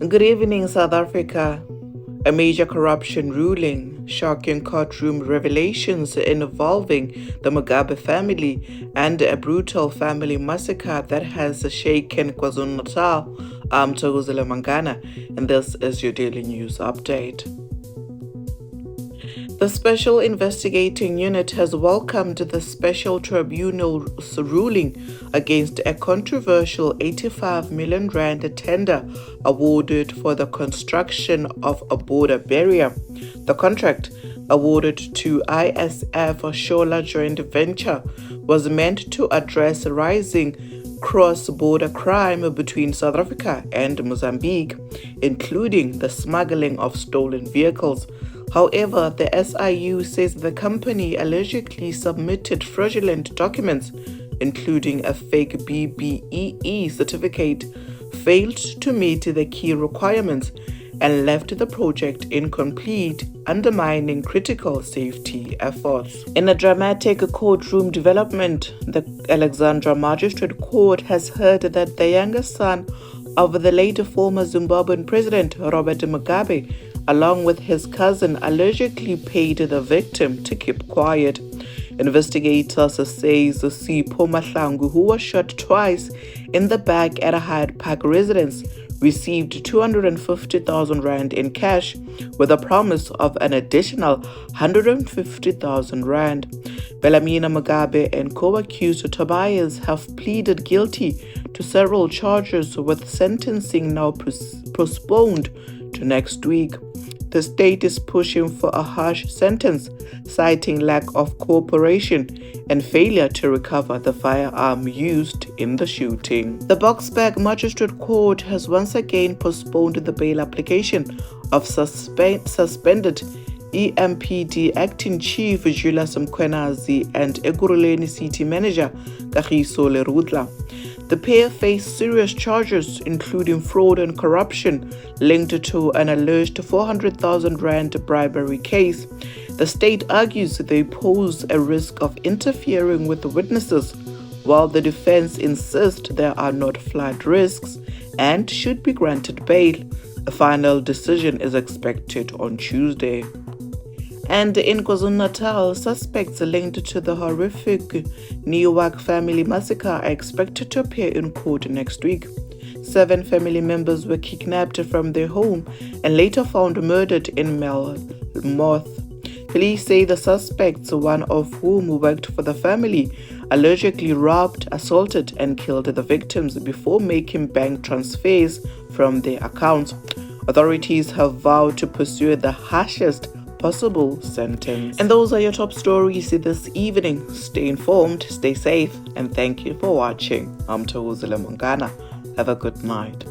Good evening, South Africa. A major corruption ruling, shocking courtroom revelations involving the Mugabe family, and a brutal family massacre that has shaken KwaZulu-Natal. I'm Togozile Mangana, and this is your Daily News Update. The Special Investigating Unit has welcomed the Special Tribunal's ruling against a controversial 85 million rand tender awarded for the construction of a border barrier. The contract, awarded to ISF Shola Joint Venture, was meant to address rising cross-border crime between South Africa and Mozambique, including the smuggling of stolen vehicles. However, the SIU says the company allegedly submitted fraudulent documents, including a fake BBEE certificate, failed to meet the key requirements, and left the project incomplete, undermining critical safety efforts. In a dramatic courtroom development, the Alexandra Magistrate Court has heard that the younger son of the late former Zimbabwean President Robert Mugabe, along with his cousin, allegedly paid the victim to keep quiet. Investigators say Sipho Mahlangu, who was shot twice in the back at a Hyde Park residence, received 250,000 rand in cash with a promise of an additional 150,000 rand. Bellamina Mugabe and co-accused Tobias have pleaded guilty to several charges, with sentencing now postponed to next week. The state is pushing for a harsh sentence, citing lack of cooperation and failure to recover the firearm used in the shooting. The Boksburg Magistrate Court has once again postponed the bail application of suspended EMPD Acting Chief Julius Mkwenazi and Ekurhuleni City Manager Kagiso Lerudla. The pair face serious charges, including fraud and corruption, linked to an alleged 400,000 rand bribery case. The state argues they pose a risk of interfering with the witnesses, while the defense insists there are not flight risks and should be granted bail. A final decision is expected on Tuesday. And in KwaZulu-Natal, suspects linked to the horrific Newak family massacre are expected to appear in court next week. 7 family members were kidnapped from their home and later found murdered in Melmoth. Police say the suspects, one of whom worked for the family, allegedly robbed, assaulted, and killed the victims before making bank transfers from their accounts. Authorities have vowed to pursue the harshest possible sentence. And those are your top stories this evening. Stay informed, stay safe, and thank you for watching. I'm Togozile Mangana. Have a good night.